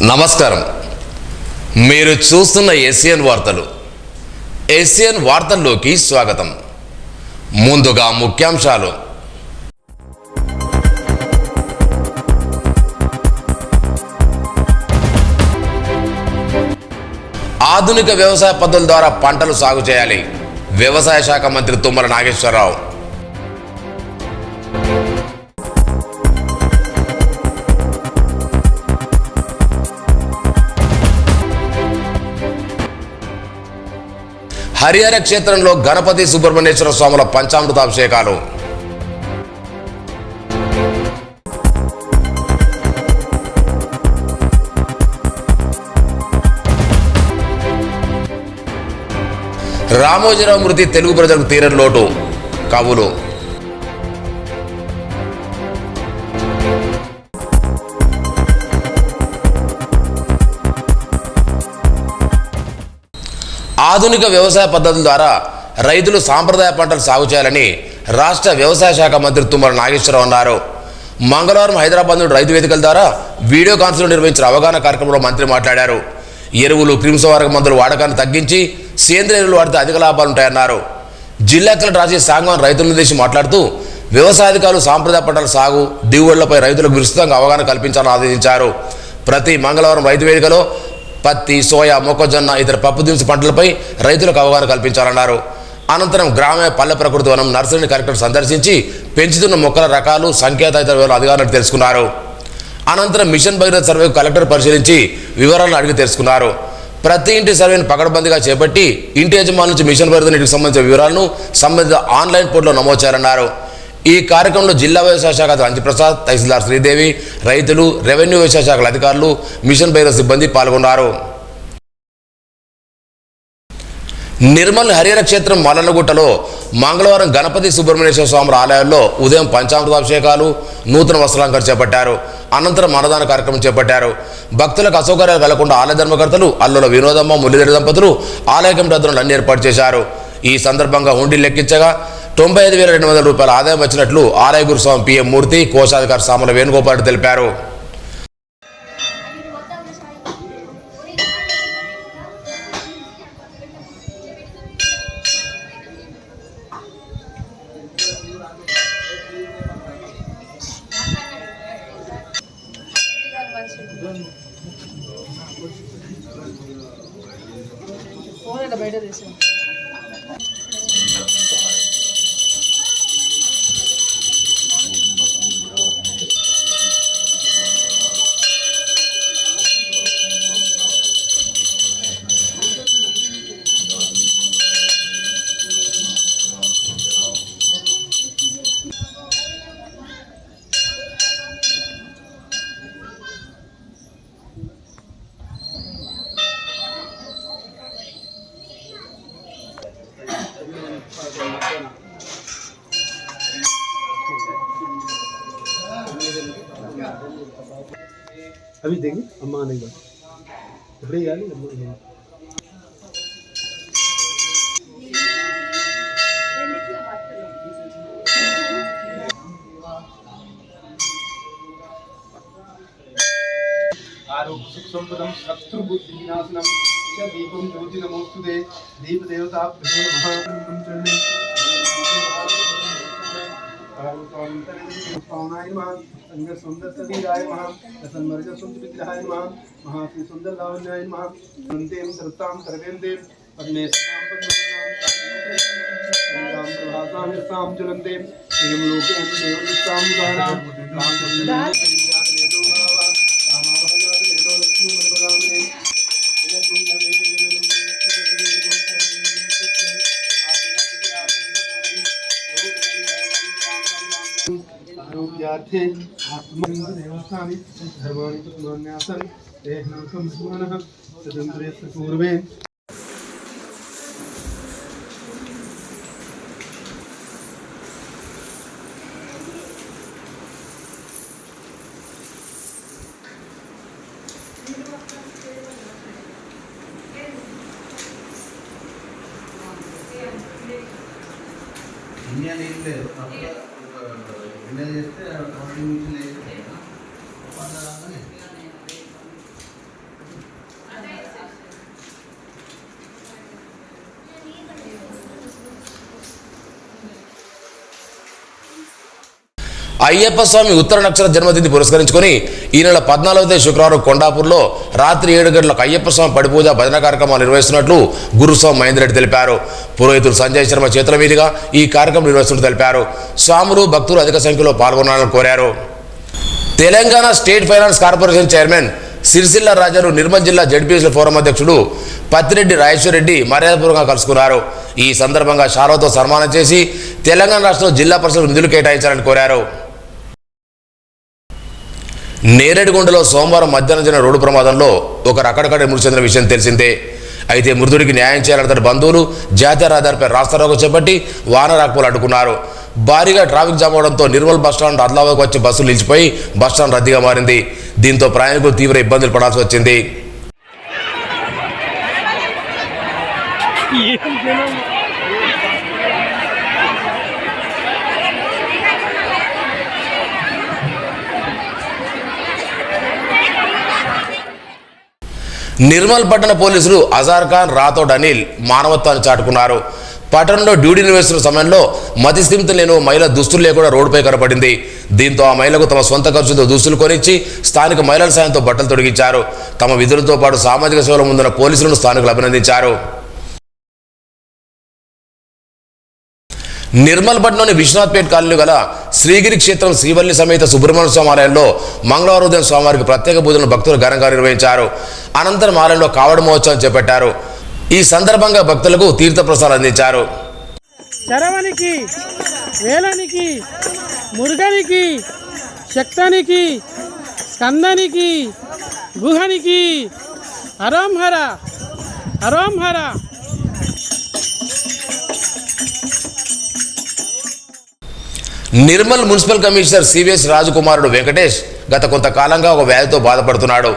నమస్కారం. మీరు చూస్తున్న ఏసియన్ వార్తలు. ఏసియన్ వార్తల్లోకి స్వాగతం. ముందుగా ముఖ్యాంశాలు. ఆధునిక వ్యవసాయ పద్ధతుల ద్వారా పంటలు సాగు చేయాలి. వ్యవసాయ శాఖ మంత్రి తుమ్మల నాగేశ్వరరావు. హరిహర క్షేత్రంలో గణపతి సుబ్రహ్మణ్యేశ్వర స్వాముల పంచామృతాభిషేకాలు. రామోజీరావు మృతి తెలుగు ప్రజలకు తీరని లోటు. కవులు. ఆధునిక వ్యవసాయ పద్ధతుల ద్వారా రైతులు సాంప్రదాయ పంటలు సాగు చేయాలని రాష్ట్ర వ్యవసాయ శాఖ మంత్రి తుమ్మల నాగేశ్వరరావు అన్నారు. మంగళవారం హైదరాబాద్లోని రైతు వేదికల ద్వారా వీడియో కాన్ఫరెన్స్ నిర్వహించిన అవగాహన కార్యక్రమంలో మంత్రి మాట్లాడారు. ఎరువులు, క్రిమిసంహారక మందుల వాడకాన్ని తగ్గించి సేంద్రియ ఎరువులు వాడితే అధిక లాభాలుంటాయన్నారు. జిల్లా కలెక్టర్ రాజేష్ సాంగవాన్ రైతులను ఉద్దేశించి మాట్లాడుతూ వ్యవసాయాధికారులు సాంప్రదాయ పంటల సాగు, దిగుబడులపై రైతులకు విస్తృతంగా అవగాహన కల్పించాలని ఆదేశించారు. ప్రతి మంగళవారం రైతు వేదికలో పత్తి, సోయా, మొక్కజొన్న, ఇతర పప్పు దినుసు పంటలపై రైతులకు అవగాహన కల్పించాలన్నారు. అనంతరం గ్రామ పల్లె ప్రకృతి వనం నర్సరీని కలెక్టర్ సందర్శించి పెంచుతున్న మొక్కల రకాలు, సంఖ్య తదితర వివరాలు అధికారులకు తెలుసుకున్నారు. అనంతరం మిషన్ భగీరథ సర్వేకు కలెక్టర్ పరిశీలించి వివరాలను అడిగి తెలుసుకున్నారు. ప్రతి ఇంటి సర్వేను పకడ్బందీగా చేపట్టి ఇంటి యజమాని నుంచి మిషన్ భగీరథ నీటికి సంబంధించిన వివరాలను సంబంధిత ఆన్లైన్ పోర్టల్లో నమోదు చేయాలన్నారు. ఈ కార్యక్రమంలో జిల్లా వ్యవసాయ శాఖ రంజిప్రసాద్, తహసీల్దార్ శ్రీదేవి, రైతులు, రెవెన్యూ వ్యవసాయ శాఖల అధికారులు, మిషన్ భగీరథ సిబ్బంది పాల్గొన్నారు. నిర్మల్ హరిహర క్షేత్రం మల్లన్నగుట్టలో మంగళవారం గణపతి సుబ్రహ్మణ్యేశ్వర స్వామి ఆలయాల్లో ఉదయం పంచామృతాభిషేకాలు, నూతన వస్త్రాలంకరణ చేపట్టారు. అనంతరం అన్నదాన కార్యక్రమం చేపట్టారు. భక్తులకు అసౌకర్యాలు కలగకుండా ఆలయ ధర్మకర్తలు అల్లుల వినోదమ్మ, మురళీధర దంపతులు ఆలయ కమిటీ ఆధ్వర్యంలో అన్ని ఏర్పాటు చేశారు. ఈ సందర్భంగా హుండీ లెక్కించగా 95,200 రూపాయల ఆదాయం వచ్చినట్లు ఆలయ గురుస్వామి పిఎం మూర్తి, కోశాధికారి సామల వేణుగోపాల్ తెలిపారు. अभी देंगे अम्मा आने के बाद कपड़े यार अम्मा आरोग्य सुख संपदम शत्रु बुद्धि विनाशनम च दीपम ज्योति नमोस्तुते दीप देवता नमः पावनाय नमः संगर सुंदर शरीराय नमः रसनमर्ग सुंदर विग्रहाय नमः महाश्री सुंदर लावण्याय नमः वंदेम सर्वतां सर्वेंदेम परमेश्वरां पद्मनाभं प्रभासां यस्तां ज्वलन्तेम एवं लोके देवनिष्ठां उदाहरणां आरोग्यार्थे आत्मदेवस्थानि धर्माणि पद्मान्यासन् देहनाकं सुमनः तदन्त्रेस्य पूर्वे ఇండియా నీళ్ళు లేదు ఇండియా చేస్తే 20 నిమిషాలు వేస్తే అయ్యప్ప స్వామి ఉత్తర నక్షత్ర జన్మతిథి పురస్కరించుకొని ఈ నెల 14వ తేదీ శుక్రవారం కొండాపూర్లో రాత్రి 7 గంటలకు అయ్యప్ప స్వామి పడిపూజ భజన కార్యక్రమాలు నిర్వహిస్తున్నట్లు గురుస్వామి మహేందర్ రెడ్డి తెలిపారు. పురోహితుడు సంజయ్ శర్మ చేతుల మీదుగా ఈ కార్యక్రమం నిర్వహిస్తున్నట్లు తెలిపారు. స్వాములు భక్తులు అధిక సంఖ్యలో పాల్గొనాలని కోరారు. Telangana state finance corporation chairman Sircilla రాజాను నిర్మల్ జిల్లా జడ్పీఎస్ల ఫోరం అధ్యక్షుడు పత్తిరెడ్డి రాజేశ్వర్ రెడ్డి మర్యాదపూర్వకంగా కలుసుకున్నారు. ఈ సందర్భంగా షారోతో సన్మానం చేసి తెలంగాణ రాష్ట్రంలో జిల్లా పరిషత్ నిధులు కేటాయించాలని కోరారు. నేరేడుగొండలో సోమవారం మధ్యాహ్నం జరిగిన రోడ్డు ప్రమాదంలో ఒకరు అక్కడికక్కడే మృతి చెందిన విషయం తెలిసిందే. అయితే మృతుడికి న్యాయం చేయాలని తన బంధువులు జాతీయ రహదారిపై రాస్తారోకో చేపట్టి వాహన రాకపోలు అడ్డుకున్నారు. భారీగా ట్రాఫిక్ జామ్ అవడంతో నిర్మల్ బస్టాండ్ అద్లాబాద్కు వచ్చే బస్సులు నిలిచిపోయి బస్టాండ్ రద్దీగా మారింది. దీంతో ప్రయాణికులు తీవ్ర ఇబ్బందులు పడాల్సి వచ్చింది. నిర్మల్ పట్టణ పోలీసులు అజార్ ఖాన్, రాథోడ్ అనిల్ మానవత్వాన్ని చాటుకున్నారు. పట్టణంలో డ్యూటీ నిర్వహిస్తున్న సమయంలో మతిస్థిమితం లేని మహిళ దుస్తులు లేకుండా రోడ్డుపై కనపడింది. దీంతో ఆ మహిళకు తమ సొంత ఖర్చుతో దుస్తులు కొనిచ్చి స్థానిక మహిళల సాయంతో బట్టలు తొడిగించారు. తమ విధులతో పాటు సామాజిక సేవల ముందున్న పోలీసులను స్థానికులు అభినందించారు. నిర్మల్ పట్టణంలోని విశ్వనాథ్పేట్ కాలనీలో గల శ్రీగిరి క్షేత్రం శ్రీవల్లి సమేత సుబ్రహ్మణ్య స్వామి ఆలయంలో మంగళవారం ఉదయం స్వామివారికి ప్రత్యేక పూజలను భక్తులు ఘనంగా నిర్వహించారు. అనంతరం ఆలయంలో కావడ మహోత్సవం చేపట్టారు. ఈ సందర్భంగా భక్తులకు తీర్థప్రసాదం అందించారు. శరవనికి, వేలనికి, మురుగనికి, శక్తానికి, స్కందనికి, గుహనికి హరోంహర హరోంహర. నిర్మల్ మున్సిపల్ కమిషనర్ సివిఎస్ రాజకుమారుడు వెంకటేష్ గత కొంతకాలంగా ఒక వ్యాధితో బాధపడుతున్నాడు.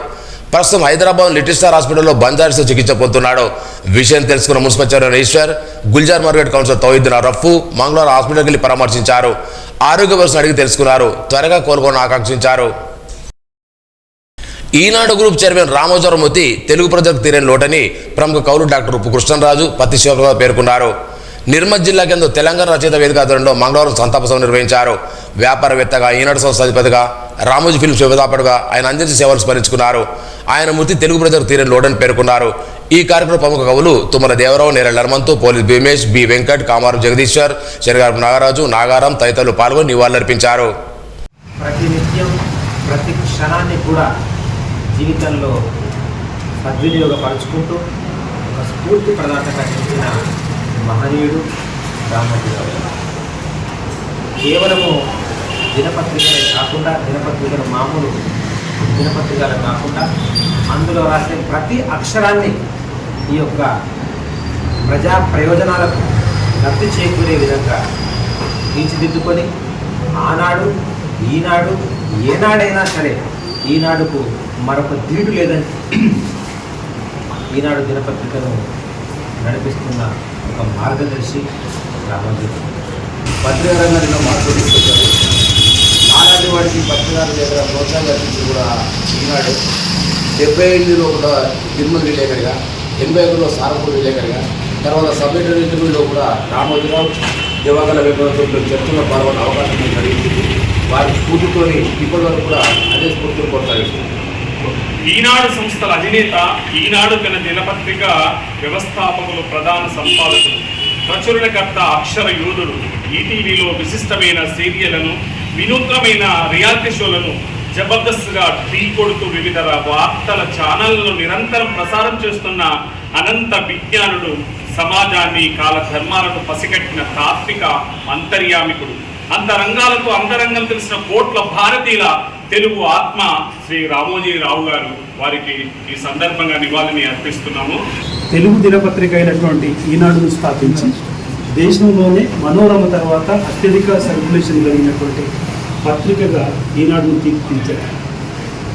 ప్రస్తుతం హైదరాబాద్ లిటిల్ స్టార్ హాస్పిటల్లో బంజారాస్లో చికిత్స పొందుతున్నాడు. విషయం తెలుసుకున్న municipal chairman Eshwar, Gulzar market councillor Tauhiddin Raffu మంగళవారం హాస్పిటల్కి వెళ్లి పరామర్శించారు. ఆరోగ్య పరిస్థితిని అడిగి తెలుసుకున్నారు. త్వరగా కోలుకోవాలని ఆకాంక్షించారు. ఈనాడు గ్రూప్ చైర్మన్ రామోజీరావుమూర్తి తెలుగు ప్రజలకు తీరని లోటని ప్రముఖ కౌలు డాక్టర్ ఉప్పు కృష్ణరాజు పత్తి శివప్రసాద్ పేర్కొన్నారు. నిర్మల్ జిల్లా కేంద్ర తెలంగాణ రచయిత వేదిక ఆధ్వర్యంలో మంగళవారం సంతాప సభ నిర్వహించారు. వ్యాపారవేత్తగా, ఈనాడు సంస్థ అధిపతిగా, రామోజీ ఫిల్మ్స్ వ్యవస్థాపకుడుగా ఆయన అందించిన సేవలు స్మరించుకున్నారు. ఆయన మృతి తెలుగు ప్రజలకు తీరని లోటని పేర్కొన్నారు. ఈ కార్యక్రమం ప్రముఖ కవులు తుమ్మల దేవరావు, నేరెళ్ల హనుమంతు, పోలీస్ భీమేష్, బి వెంకట్, కామారం జగదీశ్వర్, శనగారపు నాగరాజు, నాగారం తదితరులు పాల్గొని నివాళులర్పించారు. ప్రతినిత్యం ప్రతి క్షణాన్ని కూడా జీవితంలో సద్వినియోగపరుచుకుంటూ ఒక స్ఫూర్తి ప్రదాతగా నిలిచిన మహనీయుడు రామోజీరావు. కేవలము దినపత్రికలే కాకుండా, దినపత్రికలు మామూలు దినపత్రికలు కాకుండా అందులో రాసే ప్రతి అక్షరాన్ని ఈ యొక్క ప్రజా ప్రయోజనాలకు లబ్ధి చేకూరే విధంగా తీర్చిదిద్దుకొని ఆనాడు, ఈనాడు, ఏనాడైనా సరే ఈనాడుకు మరొక ధీటు లేదని ఈనాడు దినపత్రికను నడిపిస్తున్న ఒక మార్గదర్శి రామోజీరావు. పత్రికా రంగంలో మార్పు తీసుకొచ్చారు. నాలాంటి వాడికి పత్రికాల దగ్గర ప్రోత్సాహం కల్పించి కూడా ఈనాడు 75లో కూడా నిర్మల్ విలేకరిగా, 81లో సారంపూర్ విలేకరిగా, తర్వాత సబ్ ఎడిటర్లో కూడా రామోజీరావు దివాకల విభాగంలో చర్చలో పాల్గొనే అవకాశం కలిగింది. వారి స్ఫూర్తితోని ఇప్పటి వరకు కూడా అదే స్ఫూర్తిని కొనసాగిస్తుంది. ఈనాడు సంస్థల అధినేత, ఈనాడు తన దినపత్రిక వ్యవస్థాపకులు, ప్రధాన సంపాదకులు, ప్రచురణకర్త, అక్షర యోధుడు, ఈటీవీలో విశిష్టమైన సీరియళ్లను, వినూత్నమైన రియాలిటీ షోలను జబర్దస్త్గా ఢీ కొడుతూ వివిధ వార్తల ఛానళ్లను నిరంతరం ప్రసారం చేస్తున్న అనంత విజ్ఞానుడు, సమాజాన్ని, కాలధర్మాలను పసిగట్టిన తాత్విక అంతర్యామికుడు, అంతరంగాలకు అంతరంగం తెలిసిన కోట్ల భారతీయుల తెలుగు ఆత్మ శ్రీ రామోజీరావు గారు. వారికి ఈ సందర్భంగా నివాళిని అర్పిస్తున్నాము. తెలుగు దినపత్రిక అయినటువంటి ఈనాడును స్థాపించి దేశంలోనే మనోరమ తర్వాత అత్యధిక సర్క్యులేషన్ కలిగినటువంటి పత్రికగా ఈనాడును తీర్చిదిద్దారు.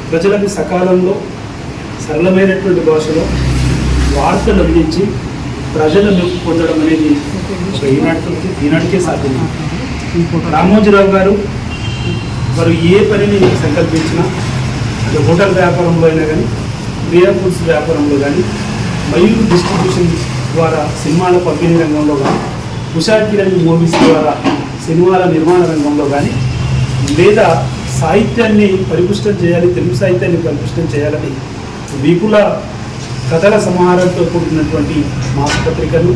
ప్రజలకు సకాలంలో సరళమైనటువంటి భాషలో వార్తలు అందించి ప్రజలను పొందడం అనేది ఒక ఈనాటికే సాధ్యం. రామోజీరావు గారు వారు ఏ పనిని సంకల్పించినా, అంటే హోటల్ వ్యాపారంలో అయినా కానీ, ప్రియా ఫుడ్స్ వ్యాపారంలో కానీ, మయూర్ డిస్ట్రిబ్యూషన్ ద్వారా సినిమాల పంపిణీ రంగంలో కానీ, ఉషా కిరణ్ మూవీస్ ద్వారా సినిమాల నిర్మాణ రంగంలో కానీ లేదా సాహిత్యాన్ని పరిపుష్టం చేయాలి, తెలుగు సాహిత్యాన్ని పరిపుష్టం చేయాలని విపుల కథల సమాహారంతో కూడినటువంటి మాసపత్రికను,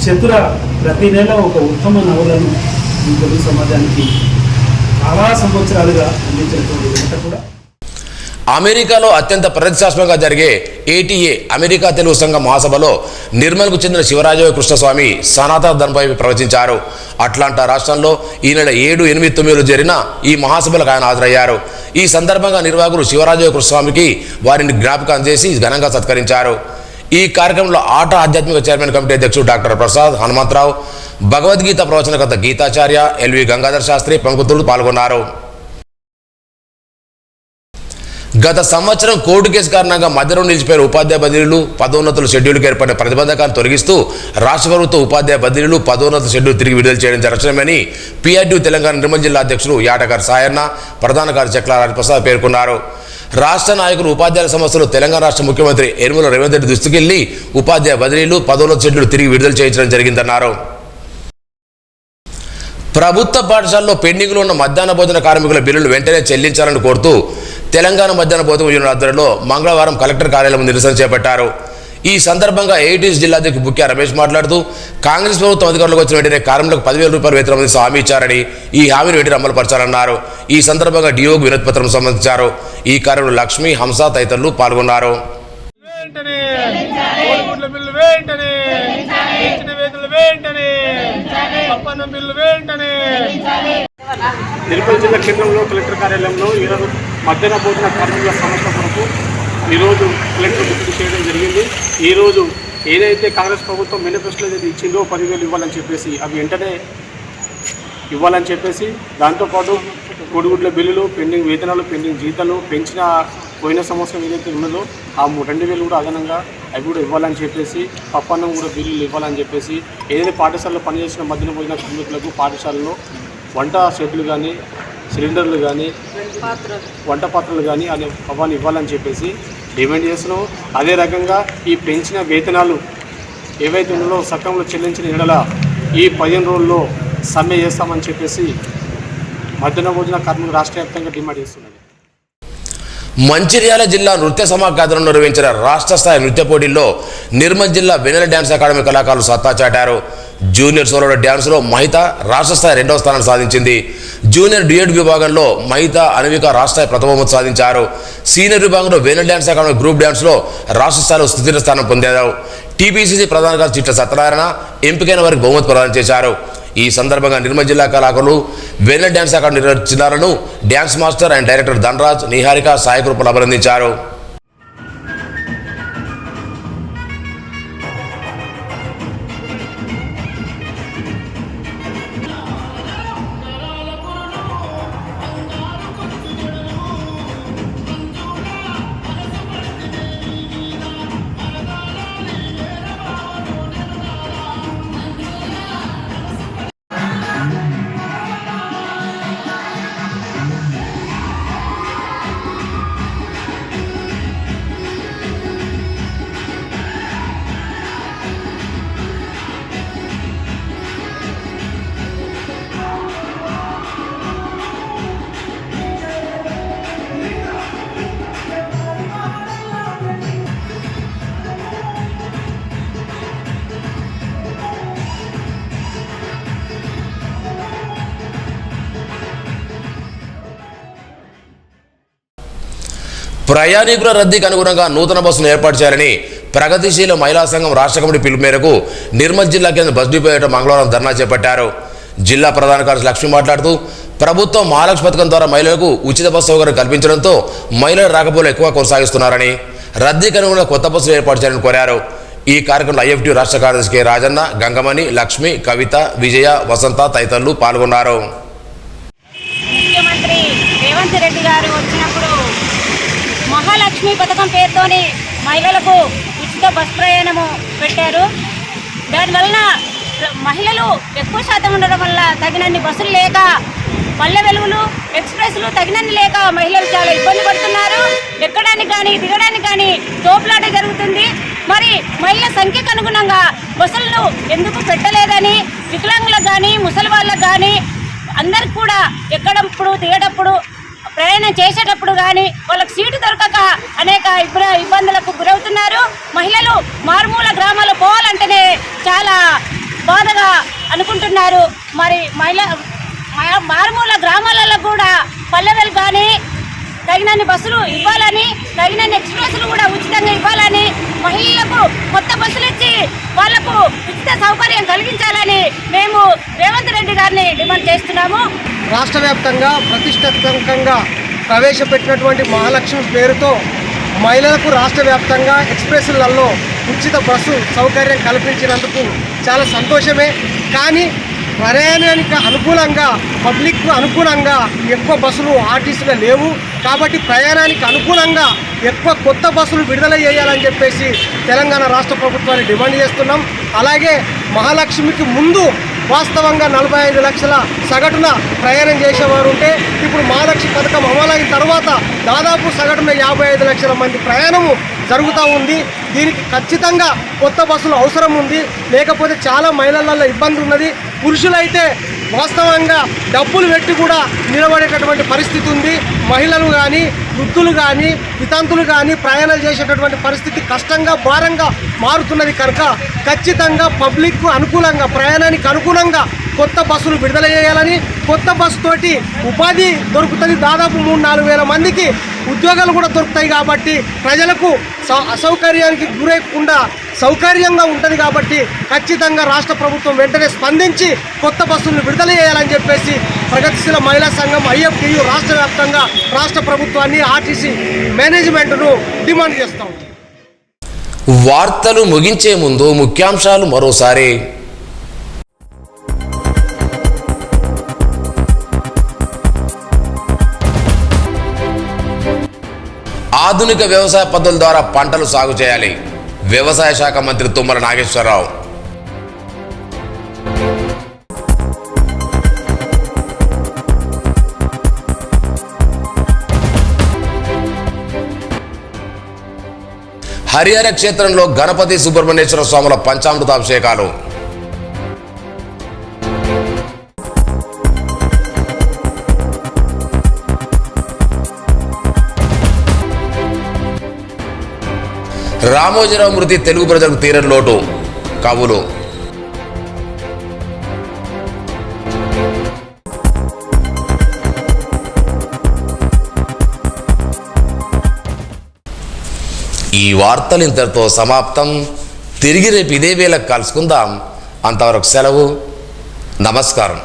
చతుర ప్రతి నెల ఒక ఉత్తమ నవలను ఈ తెలుగు సమాజానికి చాలా సంవత్సరాలుగా అందించినటువంటి ఘనత కూడా. అమెరికాలో అత్యంత ప్రతిష్టాత్మకంగా జరిగే ATA అమెరికా తెలుగు సంఘం మహాసభలో నిర్మల్కు చెందిన శివరాజయ్య కృష్ణస్వామి సనాతన ధర్మంపై ప్రవచించారు. అట్లాంటా రాష్ట్రంలో ఈ నెల 7, 8, 9 జరిగిన ఈ మహాసభలకు ఆయన హాజరయ్యారు. ఈ సందర్భంగా నిర్వాహకులు శివరాజయ్య కృష్ణస్వామికి వారిని జ్ఞాపకం చేసి ఘనంగా సత్కరించారు. ఈ కార్యక్రమంలో ఆట ఆధ్యాత్మిక చైర్మన్ కమిటీ అధ్యక్షుడు డాక్టర్ ప్రసాద్ హనుమంతరావు, భగవద్గీత ప్రవచనకర్త గీతాచార్య, LV గంగాధర్ శాస్త్రి ప్రముఖులు పాల్గొన్నారు. గత సంవత్సరం కోర్టు కేసు కారణంగా మధ్యలో నిలిచిపోయిన ఉపాధ్యాయ బదిలీలు, పదోన్నతుల షెడ్యూల్కి ఏర్పడిన ప్రతిబంధకాన్ని తొలగిస్తూ రాష్ట్ర ప్రభుత్వం ఉపాధ్యాయ బదిలీలు, పదోన్నత షెడ్యూల్ తిరిగి విడుదల చేయడం జరగమని PRTU తెలంగాణ నిర్మల్ జిల్లా అధ్యక్షులు యాటగారి సాయన్న, ప్రధాన కార్యదర్శి చెక్ల రాజప్రసాద్ పేర్కొన్నారు. రాష్ట్ర నాయకులు ఉపాధ్యాయుల సమస్యలు తెలంగాణ రాష్ట్ర ముఖ్యమంత్రి యనమల రేవంత్ రెడ్డి దృష్టికెళ్లి ఉపాధ్యాయ బదిలీలు, పదోన్నత షెడ్యూల్ తిరిగి విడుదల చేయించడం జరిగిందన్నారు. ప్రభుత్వ పాఠశాలలో పెండింగ్లో ఉన్న మధ్యాహ్న భోజన కార్మికుల బిల్లులు వెంటనే చెల్లించాలని కోరుతూ తెలంగాణ మధ్యాహ్న భోజన యూనియన్ ఆధ్వర్యంలో మంగళవారం కలెక్టర్ కార్యాలయం నిరసన చేపట్టారు. ఈ సందర్భంగా AITS జిల్లా అధ్యక్షుడు బుక్యా రమేష్ మాట్లాడుతూ కాంగ్రెస్ ప్రభుత్వం అధికారంలోకి వచ్చిన వెంటనే కార్మికులకు 10,000 రూపాయలు వేతనం అందిస్తూ హామీ ఇచ్చారని, ఈ హామీని వెంటనే అమలుపరచాలన్నారు. ఈ సందర్భంగా DOకు వినతి పత్రం సమర్పించారు. ఈ కార్యక్రమంలో లక్ష్మి, హంస తదితరులు పాల్గొన్నారు. నిర్మల్ జిల్లా కేంద్రంలో కలెక్టర్ కార్యాలయంలో ఈరోజు మధ్యాహ్న భోజన కార్మికుల సమస్య కొరకు ఈరోజు కలెక్టర్ విజిట్ చేయడం జరిగింది. ఈరోజు ఏదైతే కాంగ్రెస్ ప్రభుత్వం మేనిఫెస్టోలో ఏదైతే ఇచ్చిందో 10,000 ఇవ్వాలని చెప్పేసి అవి వెంటనే ఇవ్వాలని చెప్పేసి, దాంతోపాటు కోడిగుడ్ల బిల్లులు, పెండింగ్ వేతనాలు, పెండింగ్ జీతాలు, పెంచిన పోయిన సంవత్సరం ఏదైతే ఉన్నదో ఆ 2,000 కూడా అదనంగా అవి కూడా ఇవ్వాలని చెప్పేసి, పప్పన్నం కూడా బిల్లులు ఇవ్వాలని చెప్పేసి, ఏదైతే పాఠశాలలో పనిచేసిన మధ్యాహ్న భోజన కార్మికులకు పాఠశాలలో వంట సెట్లు కానీ, సిలిండర్లు కానీ, వంట పాత్రలు కానీ అవన్నీ ఇవ్వాలని చెప్పేసి డిమాండ్ చేస్తున్నాం. అదే రకంగా ఈ పెంచిన వేతనాలు ఏవైతే ఉన్నాయో సక్రమంలో చెల్లించిన ఎడల ఈ 15 రోజుల్లో సమ్మె చేస్తామని చెప్పేసి మధ్యాహ్న భోజన కార్మికులు రాష్ట్ర వ్యాప్తంగా డిమాండ్ చేస్తున్నారు. మంచిర్యాల జిల్లా నృత్య సమాఖ్యాతను నిర్వహించిన రాష్ట్ర స్థాయి నృత్య పోటీల్లో నిర్మల్ జిల్లా వెన్నెల డ్యాన్స్ అకాడమీ కళాకారులు సత్తా చాటారు. జూనియర్ సోలో డ్యాన్స్లో మహిత రాష్ట్ర స్థాయి 2వ స్థానం సాధించింది. జూనియర్ డ్యూయట్ విభాగంలో మహిత, అన్విక రాష్ట్ర స్థాయి ప్రథమ బహుమతి సాధించారు. సీనియర్ విభాగంలో వెన్నెల డ్యాన్స్ అకాడమీ గ్రూప్ డ్యాన్స్లో రాష్ట్ర స్థాయిలో స్థిర స్థానం పొందారు. TPCC ప్రధాన కార్యదర్శి చిట్ట సత్యనారాయణ ఎంపికైన వారికి బహుమతి ప్రదానం చేశారు. ఈ సందర్భంగా నిర్మల్ జిల్లా కళాకారులు వెన్నెల డ్యాన్స్ అకాడమీ నిర్వహించాలను dance master and director Dhanraj, Niharika, సాయక రూపంలో అభినందించారు. ప్రయాణికుల రద్దీకి అనుగుణంగా నూతన బస్సును ఏర్పాటు చేయాలని ప్రగతిశీల మహిళా సంఘం రాష్ట్ర కమిటీ పిలుపు మేరకు నిర్మల్ జిల్లా కేంద్ర బస్ డిపో ఎదుట మంగళవారం ధర్నా చేపట్టారు. జిల్లా ప్రధాన కార్యదర్శి లక్ష్మి మాట్లాడుతూ ప్రభుత్వం మహాలక్ష్మి పథకం ద్వారా మహిళలకు ఉచిత బస్సు సౌకర్యం కల్పించడంతో మహిళల రాకపోకలు ఎక్కువ కొనసాగిస్తున్నారని, రద్దీకి అనుగుణంగా కొత్త బస్సులు ఏర్పాటు చేయాలని కోరారు. ఈ కార్యక్రమంలో IFTU రాష్ట్ర కార్యదర్శి కె రాజన్న, గంగమణి, లక్ష్మి, కవిత, విజయ, వసంత తదితరులు పాల్గొన్నారు. ముఖ్యమంత్రి రేవంత్ రెడ్డి గారు వచ్చినప్పుడు మహాలక్ష్మి పథకం పేరుతోని మహిళలకు ఉచిత బస్ ప్రయాణము పెట్టారు. దానివలన మహిళలు ఎక్కువ శాతం ఉండడం వల్ల తగినన్ని బస్సులు లేక, పల్లె వెలుగులు, ఎక్స్ప్రెస్లు తగినన్ని లేక మహిళలు చాలా ఇబ్బంది పడుతున్నారు. ఎక్కడానికి కానీ దిగడానికి కానీ తోపులాట జరుగుతుంది. మరి మహిళల సంఖ్యకు అనుగుణంగా బస్సులను ఎందుకు పెట్టలేదని వికలాంగులకు కానీ, ముసలి వాళ్ళకు కానీ, అందరికి కూడా ఎక్కడప్పుడు దిగేటప్పుడు ప్రయాణం చేసేటప్పుడు కానీ వాళ్ళకి సీటు దొరకక అనేక ఇబ్బందులకు గురవుతున్నారు. మహిళలు మారుమూల గ్రామాల్లో పోవాలంటేనే చాలా బాధగా అనుకుంటున్నారు. మరి మారుమూల గ్రామాలలో కూడా పల్లెలు కానీ తగినన్ని బస్సులు ఇవ్వాలని, తగినన్ని ఎక్స్ప్రెస్లు కూడా ఉచితంగా ఇవ్వాలని, మహిళలకు కొత్త బస్సులు ఇచ్చి వాళ్లకు ఉచిత సౌకర్యం కలిగించాలని మేము రేవంత్ రెడ్డి గారిని డిమాండ్ చేస్తున్నాము. రాష్ట్ర వ్యాప్తంగా ప్రతిష్టాత్మకంగా ప్రవేశపెట్టినటువంటి మహాలక్ష్మి పేరుతో మహిళలకు రాష్ట్ర వ్యాప్తంగా ఎక్స్ప్రెస్లలో ఉచిత బస్సు సౌకర్యం కల్పించినందుకు చాలా సంతోషమే. కానీ ప్రయాణానికి అనుకూలంగా, పబ్లిక్కు అనుకూలంగా ఎక్కువ బస్సులు ఆర్టీసీలో లేవు. కాబట్టి ప్రయాణానికి అనుకూలంగా ఎక్కువ కొత్త బస్సులు విడుదల చేయాలని చెప్పేసి తెలంగాణ రాష్ట్ర ప్రభుత్వాన్ని డిమాండ్ చేస్తున్నాం. అలాగే మహాలక్ష్మికి ముందు వాస్తవంగా 45 లక్షల సగటున ప్రయాణం చేసేవారు ఉంటే ఇప్పుడు మహాలక్ష్మి పథకం అమలైన తర్వాత దాదాపు సగటున 55 లక్షల మంది ప్రయాణము జరుగుతూ ఉంది. దీనికి ఖచ్చితంగా కొత్త బస్సులు అవసరం ఉంది. లేకపోతే చాలా మహిళలలో ఇబ్బంది ఉన్నది. పురుషులైతే వాస్తవంగా డబ్బులు పెట్టి కూడా నిలబడేటటువంటి పరిస్థితి ఉంది. మహిళలు కానీ, వృద్ధులు కానీ, వితంతులు కానీ ప్రయాణాలు చేసేటటువంటి పరిస్థితి కష్టంగా, భారంగా మారుతున్నది. కనుక ఖచ్చితంగా పబ్లిక్కు అనుకూలంగా, ప్రయాణానికి అనుకూలంగా కొత్త బస్సులు విడుదల చేయాలని, కొత్త బస్సు తోటి ఉపాధి దొరుకుతుంది. దాదాపు 3-4 వేల మందికి ఉద్యోగాలు కూడా దొరుకుతాయి. కాబట్టి ప్రజలకు అసౌకర్యానికి గురకుండా సౌకర్యంగా ఉంటుంది. కాబట్టి ఖచ్చితంగా రాష్ట్ర ప్రభుత్వం వెంటనే స్పందించి కొత్త బస్సులను విడుదల చేయాలని చెప్పేసి ప్రగతిశీల మహిళా సంఘం IFTU రాష్ట్ర వ్యాప్తంగా రాష్ట్ర ప్రభుత్వాన్ని, ఆర్టీసీ మేనేజ్మెంట్ను డిమాండ్ చేస్తాం. వార్తలు ముగించే ముందు ముఖ్యాంశాలు మరోసారి. ఆధునిక వ్యవసాయ పద్ధతుల ద్వారా పంటలు సాగు చేయాలి. వ్యవసాయ శాఖ మంత్రి తుమ్మల నాగేశ్వరరావు. హరిహర క్షేత్రంలో గణపతి సుబ్రహ్మణ్యేశ్వర స్వాముల పంచామృతాభిషేకాలు. రామోజీరావు మృతి తెలుగు ప్రజలకు తీరని లోటు. కవులు. ఈ వార్తలు ఇంతటితో సమాప్తం. తిరిగి రేపు ఇదే వేళకు కలుసుకుందాం. అంతవరకు సెలవు. నమస్కారం.